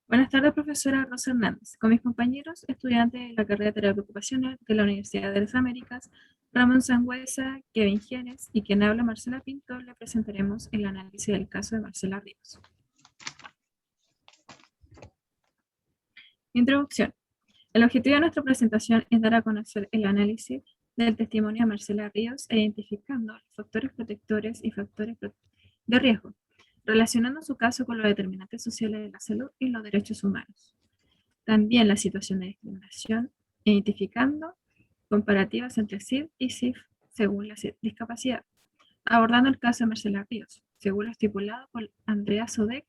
Buenas tardes, profesora Rosa Hernández. Con mis compañeros, estudiantes de la carrera de Terapia Ocupacional de la Universidad de las Américas, Ramón Sangüesa, Kevin Gienes y quien habla Marcela Pinto, le presentaremos el análisis del caso de Marcela Ríos. Introducción. El objetivo de nuestra presentación es dar a conocer el análisis del testimonio de Marcela Ríos identificando los factores protectores y factores de riesgo, relacionando su caso con los determinantes sociales de la salud y los derechos humanos. También la situación de discriminación, identificando comparativas entre SID y SIF según la discapacidad, abordando el caso de Marcela Ríos, según lo estipulado por Andrea Sodek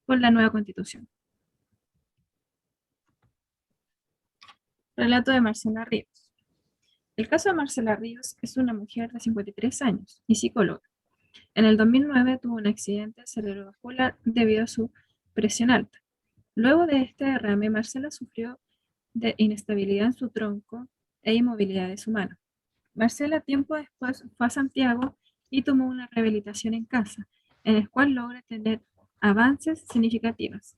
con la nueva Constitución. Relato de Marcela Ríos. El caso de Marcela Ríos es una mujer de 53 años y psicóloga. En el 2009 tuvo un accidente cerebrovascular debido a su presión alta. Luego de este derrame, Marcela sufrió de inestabilidad en su tronco e inmovilidad de su mano. Marcela tiempo después fue a Santiago y tomó una rehabilitación en casa, en el cual logra tener avances significativos.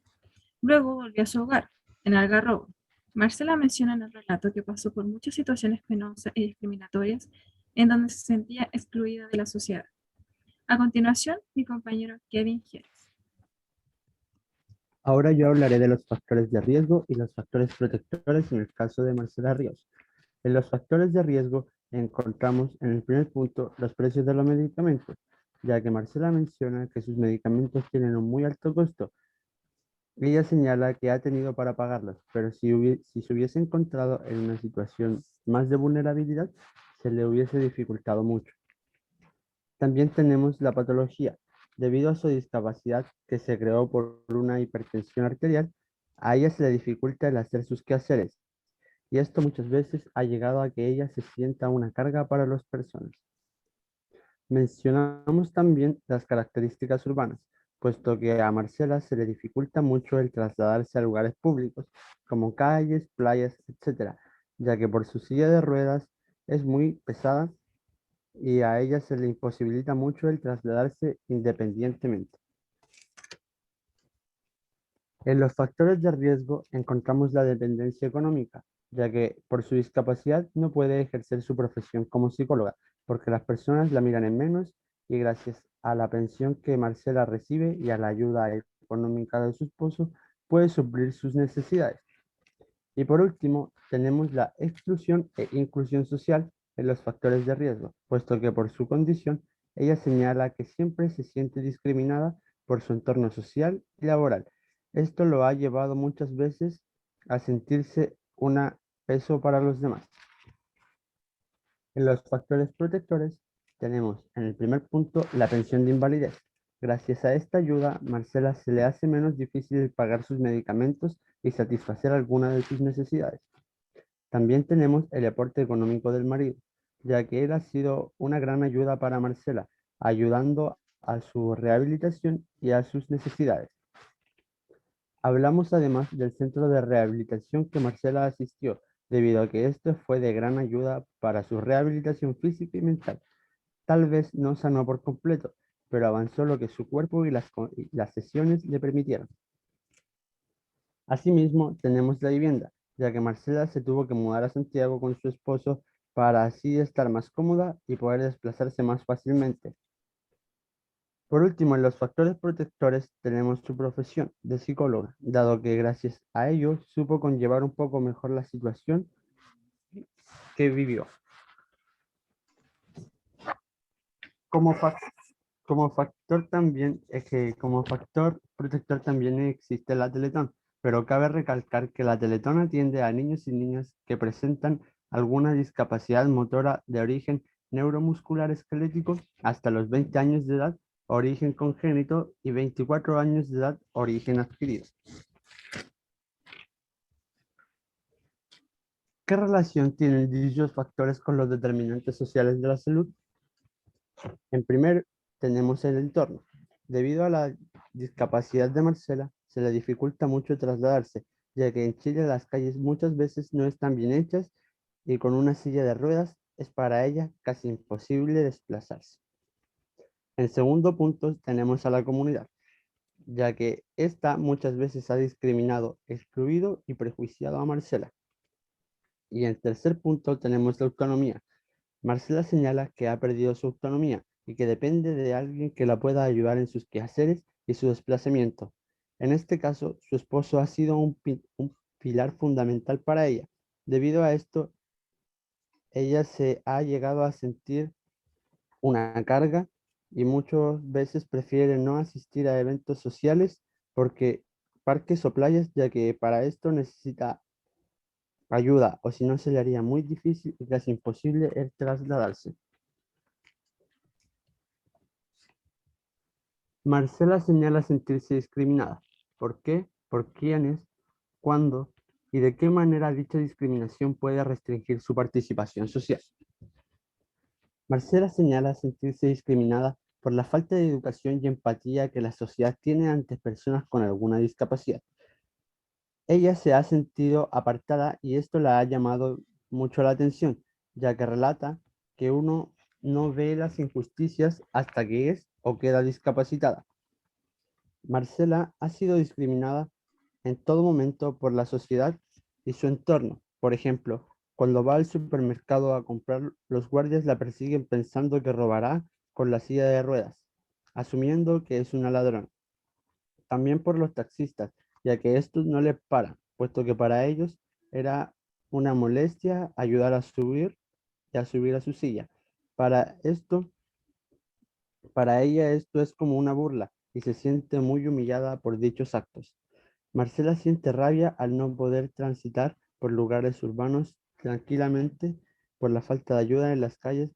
Luego volvió a su hogar, en Algarrobo. Marcela menciona en el relato que pasó por muchas situaciones penosas y discriminatorias en donde se sentía excluida de la sociedad. A continuación, mi compañero Kevin Gieres. Ahora yo hablaré de los factores de riesgo y los factores protectores en el caso de Marcela Ríos. En los factores de riesgo encontramos en el primer punto los precios de los medicamentos, ya que Marcela menciona que sus medicamentos tienen un muy alto costo. Ella señala que ha tenido para pagarlos, pero si se hubiese encontrado en una situación más de vulnerabilidad, se le hubiese dificultado mucho. También tenemos la patología. Debido a su discapacidad que se creó por una hipertensión arterial, a ella se le dificulta el hacer sus quehaceres, y esto muchas veces ha llegado a que ella se sienta una carga para las personas. Mencionamos también las características urbanas, puesto que a Marcela se le dificulta mucho el trasladarse a lugares públicos, como calles, playas, etcétera, ya que por su silla de ruedas es muy pesada y a ella se le imposibilita mucho el trasladarse independientemente. En los factores de riesgo encontramos la dependencia económica, ya que por su discapacidad no puede ejercer su profesión como psicóloga, porque las personas la miran en menos y gracias a la pensión que Marcela recibe y a la ayuda económica de su esposo, puede suplir sus necesidades. Y por último, tenemos la exclusión e inclusión social en los factores de riesgo, puesto que por su condición, ella señala que siempre se siente discriminada por su entorno social y laboral. Esto lo ha llevado muchas veces a sentirse un peso para los demás. En los factores protectores tenemos en el primer punto la pensión de invalidez. Gracias a esta ayuda, Marcela se le hace menos difícil pagar sus medicamentos y satisfacer algunas de sus necesidades. También tenemos el aporte económico del marido, ya que él ha sido una gran ayuda para Marcela, ayudando a su rehabilitación y a sus necesidades. Hablamos además del centro de rehabilitación que Marcela asistió, debido a que esto fue de gran ayuda para su rehabilitación física y mental. Tal vez no sanó por completo, pero avanzó lo que su cuerpo y las sesiones le permitieron. Asimismo, tenemos la vivienda, ya que Marcela se tuvo que mudar a Santiago con su esposo para así estar más cómoda y poder desplazarse más fácilmente. Por último, en los factores protectores tenemos su profesión de psicóloga, dado que gracias a ello supo conllevar un poco mejor la situación que vivió. Como, fac- como factor también, es que como factor protector también existe la Teletón, pero cabe recalcar que la Teletón atiende a niños y niñas que presentan alguna discapacidad motora de origen neuromuscular esquelético hasta los 20 años de edad, origen congénito, y 24 años de edad, origen adquirido. ¿Qué relación tienen dichos factores con los determinantes sociales de la salud? En primer, tenemos el entorno. Debido a la discapacidad de Marcela, se le dificulta mucho trasladarse, ya que en Chile las calles muchas veces no están bien hechas y con una silla de ruedas es para ella casi imposible desplazarse. En segundo punto, tenemos a la comunidad. ya que ésta muchas veces ha discriminado, excluido y prejuiciado a Marcela. Y en tercer punto tenemos la autonomía. Marcela señala que ha perdido su autonomía y que depende de alguien que la pueda ayudar en sus quehaceres y su desplazamiento. En este caso, su esposo ha sido un pilar fundamental para ella. Debido a esto, ella se ha llegado a sentir una carga y muchas veces prefiere no asistir a eventos sociales porque parques o playas, ya que para esto necesita ayuda o si no se le haría muy difícil y casi imposible el trasladarse. Marcela señala sentirse discriminada. ¿Por qué? ¿Por quiénes? ¿Cuándo? ¿Y de qué manera dicha discriminación puede restringir su participación social? Marcela señala sentirse discriminada por la falta de educación y empatía que la sociedad tiene ante personas con alguna discapacidad. Ella se ha sentido apartada y esto la ha llamado mucho la atención, ya que relata que uno no ve las injusticias hasta que es o queda discapacitada. Marcela ha sido discriminada en todo momento por la sociedad y su entorno. Por ejemplo, cuando va al supermercado a comprar, los guardias la persiguen pensando que robará con la silla de ruedas, asumiendo que es una ladrona. También por los taxistas, ya que estos no le paran, puesto que para ellos era una molestia ayudar a subir y a subir a su silla. Para esto, para ella esto es como una burla y se siente muy humillada por dichos actos. Marcela siente rabia al no poder transitar por lugares urbanos tranquilamente por la falta de ayuda en las calles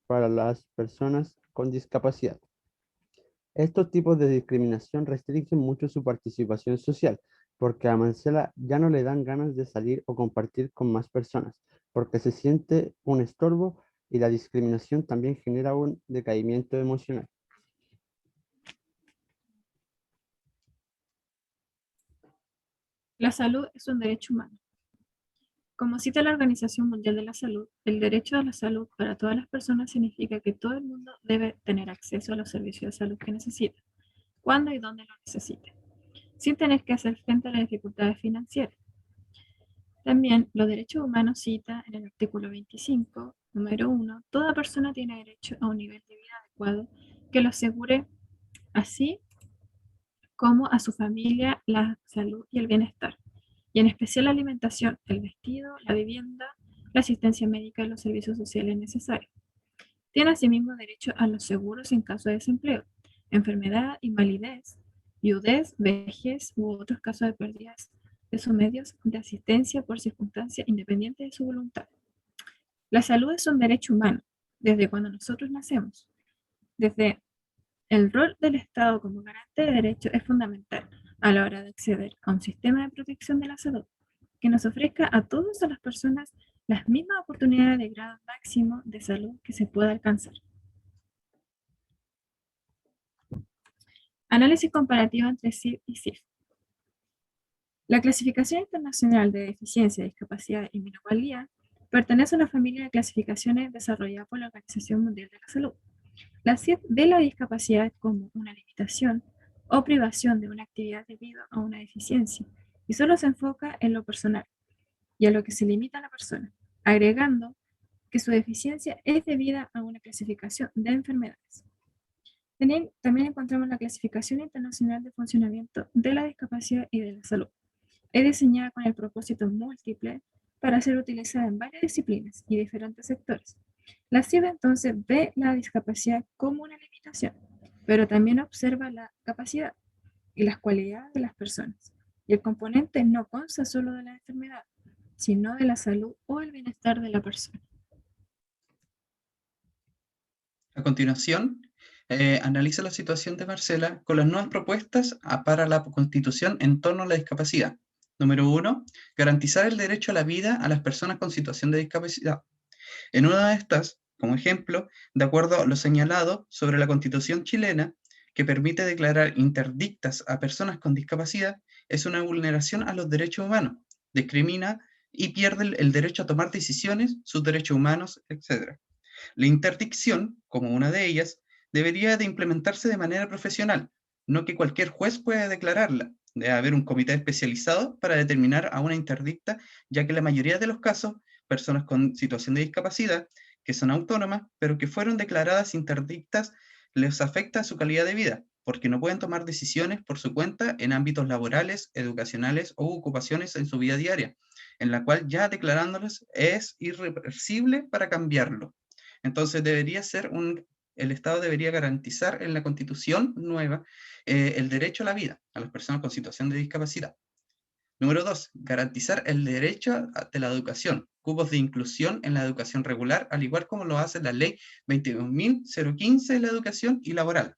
para las personas con discapacidad. Estos tipos de discriminación restringen mucho su participación social, porque a Marcela ya no le dan ganas de salir o compartir con más personas, porque se siente un estorbo y la discriminación también genera un decaimiento emocional. La salud es un derecho humano. Como cita la Organización Mundial de la Salud, el derecho a la salud para todas las personas significa que todo el mundo debe tener acceso a los servicios de salud que necesita, cuando y donde lo necesite, sin tener que hacer frente a las dificultades financieras. También los derechos humanos cita en el artículo 25, número 1, toda persona tiene derecho a un nivel de vida adecuado que lo asegure así como a su familia, la salud y el bienestar, y en especial la alimentación, el vestido, la vivienda, la asistencia médica y los servicios sociales necesarios. Tiene asimismo derecho a los seguros en caso de desempleo, enfermedad, invalidez, viudez, vejez u otros casos de pérdidas de sus medios de asistencia por circunstancias independientes de su voluntad. La salud es un derecho humano desde cuando nosotros nacemos. Desde el rol del Estado como garante de derechos es fundamental a la hora de acceder a un sistema de protección de la salud que nos ofrezca a todas las personas las mismas oportunidades de grado máximo de salud que se pueda alcanzar. Análisis comparativo entre CIF y CIF. La Clasificación Internacional de Deficiencia, Discapacidad y Minusvalía pertenece a una familia de clasificaciones desarrollada por la Organización Mundial de la Salud. La CIF ve la discapacidad como una limitación o privación de una actividad debido a una deficiencia y solo se enfoca en lo personal y a lo que se limita a la persona, agregando que su deficiencia es debida a una clasificación de enfermedades. También encontramos la Clasificación Internacional de Funcionamiento de la Discapacidad y de la Salud. Es diseñada con el propósito múltiple para ser utilizada en varias disciplinas y diferentes sectores. La CIB entonces ve la discapacidad como una limitación, pero también observa la capacidad y las cualidades de las personas. Y el componente no consta solo de la enfermedad, sino de la salud o el bienestar de la persona. A continuación, analiza la situación de Marcela con las nuevas propuestas para la Constitución en torno a la discapacidad. Número 1, garantizar el derecho a la vida a las personas con situación de discapacidad. En una de estas, como ejemplo, de acuerdo a lo señalado sobre la Constitución chilena, que permite declarar interdictas a personas con discapacidad, es una vulneración a los derechos humanos, discrimina y pierde el derecho a tomar decisiones, sus derechos humanos, etc. La interdicción, como una de ellas, debería de implementarse de manera profesional, no que cualquier juez pueda declararla. Debe haber un comité especializado para determinar a una interdicta, ya que la mayoría de los casos, personas con situación de discapacidad, que son autónomas, pero que fueron declaradas interdictas, les afecta su calidad de vida, porque no pueden tomar decisiones por su cuenta en ámbitos laborales, educacionales o ocupaciones en su vida diaria, en la cual ya declarándolos es irreversible para cambiarlo. Entonces el Estado debería garantizar en la Constitución nueva el derecho a la vida a las personas con situación de discapacidad. Número 2, garantizar el derecho de la educación, cupos de inclusión en la educación regular, al igual como lo hace la ley 21.015 de la educación y laboral.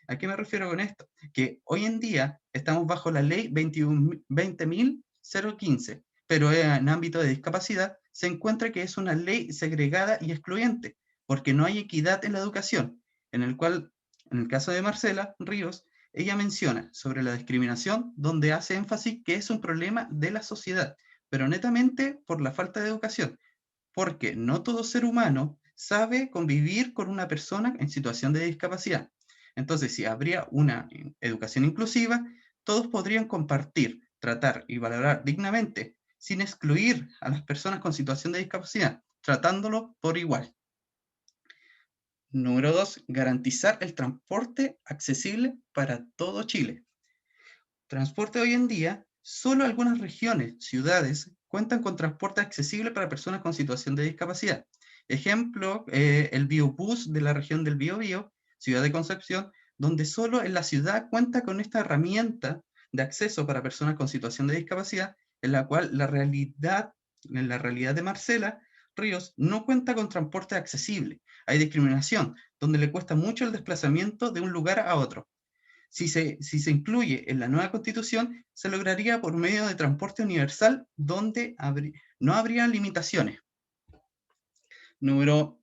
¿A qué me refiero con esto? Que hoy en día estamos bajo la ley 20.015, pero en ámbito de discapacidad se encuentra que es una ley segregada y excluyente, porque no hay equidad en la educación, en el cual, en el caso de Marcela Ríos, ella menciona sobre la discriminación, donde hace énfasis que es un problema de la sociedad, pero netamente por la falta de educación, porque no todo ser humano sabe convivir con una persona en situación de discapacidad. Entonces, si habría una educación inclusiva, todos podrían compartir, tratar y valorar dignamente, sin excluir a las personas con situación de discapacidad, tratándolo por igual. Número 2, garantizar el transporte accesible para todo Chile. Transporte hoy en día, solo algunas regiones, ciudades, cuentan con transporte accesible para personas con situación de discapacidad. Ejemplo, el Biobús de la región del Biobío, ciudad de Concepción, donde solo en la ciudad cuenta con esta herramienta de acceso para personas con situación de discapacidad, en la cual en la realidad de Marcela Ríos no cuenta con transporte accesible. Hay discriminación, donde le cuesta mucho el desplazamiento de un lugar a otro. Si se incluye en la nueva constitución, se lograría por medio de transporte universal donde no habría limitaciones. Número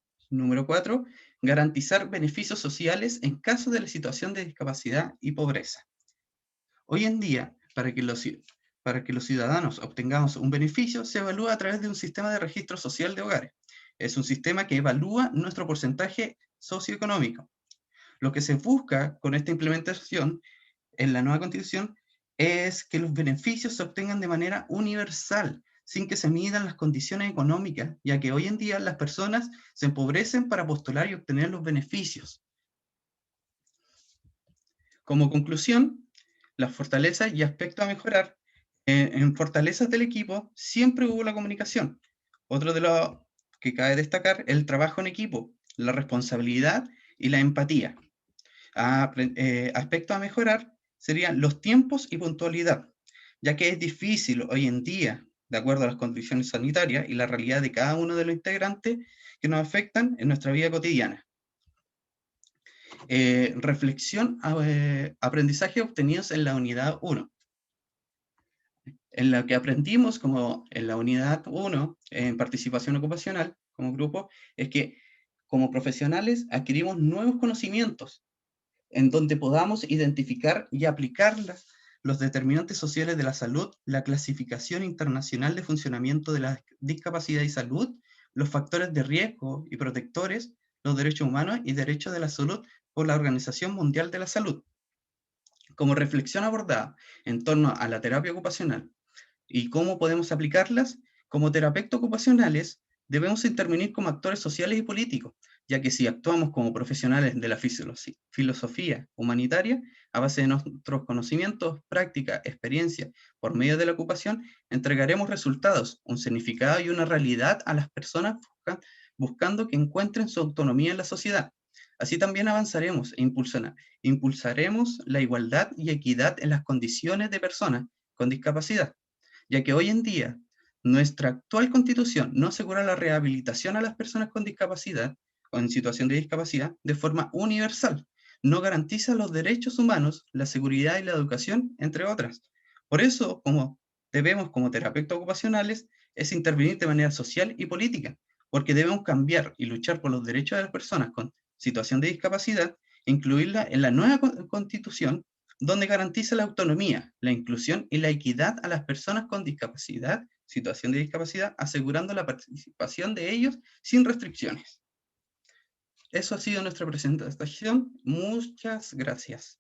4, garantizar beneficios sociales en caso de la situación de discapacidad y pobreza. Hoy en día, para que los ciudadanos obtengamos un beneficio, se evalúa a través de un sistema de registro social de hogares. Es un sistema que evalúa nuestro porcentaje socioeconómico. Lo que se busca con esta implementación en la nueva constitución es que los beneficios se obtengan de manera universal, sin que se midan las condiciones económicas, ya que hoy en día las personas se empobrecen para postular y obtener los beneficios. Como conclusión, las fortalezas y aspectos a mejorar. En fortalezas del equipo siempre hubo la comunicación. Otro de lo que cabe destacar, el trabajo en equipo, la responsabilidad y la empatía. Aspectos a mejorar serían los tiempos y puntualidad, ya que es difícil hoy en día, de acuerdo a las condiciones sanitarias y la realidad de cada uno de los integrantes que nos afectan en nuestra vida cotidiana. Aprendizaje obtenidos en la unidad 1. En lo que aprendimos como en la unidad 1, en participación ocupacional, como grupo, es que como profesionales adquirimos nuevos conocimientos en donde podamos identificar y aplicar los determinantes sociales de la salud, la clasificación internacional de funcionamiento de la discapacidad y salud, los factores de riesgo y protectores, los derechos humanos y derechos de la salud por la Organización Mundial de la Salud. Como reflexión abordada en torno a la terapia ocupacional y cómo podemos aplicarlas, como terapeutas ocupacionales debemos intervenir como actores sociales y políticos, ya que si actuamos como profesionales de la filosofía humanitaria, a base de nuestros conocimientos, práctica, experiencia, por medio de la ocupación, entregaremos resultados, un significado y una realidad a las personas buscando que encuentren su autonomía en la sociedad. Así también avanzaremos e impulsaremos la igualdad y equidad en las condiciones de personas con discapacidad, ya que hoy en día nuestra actual constitución no asegura la rehabilitación a las personas con discapacidad o en situación de discapacidad de forma universal, no garantiza los derechos humanos, la seguridad y la educación, entre otras. Por eso, como terapeutas ocupacionales, es intervenir de manera social y política, porque debemos cambiar y luchar por los derechos de las personas con situación de discapacidad e incluirla en la nueva constitución donde garantiza la autonomía, la inclusión y la equidad a las personas con discapacidad, situación de discapacidad, asegurando la participación de ellos sin restricciones. Eso ha sido nuestra presentación. Muchas gracias.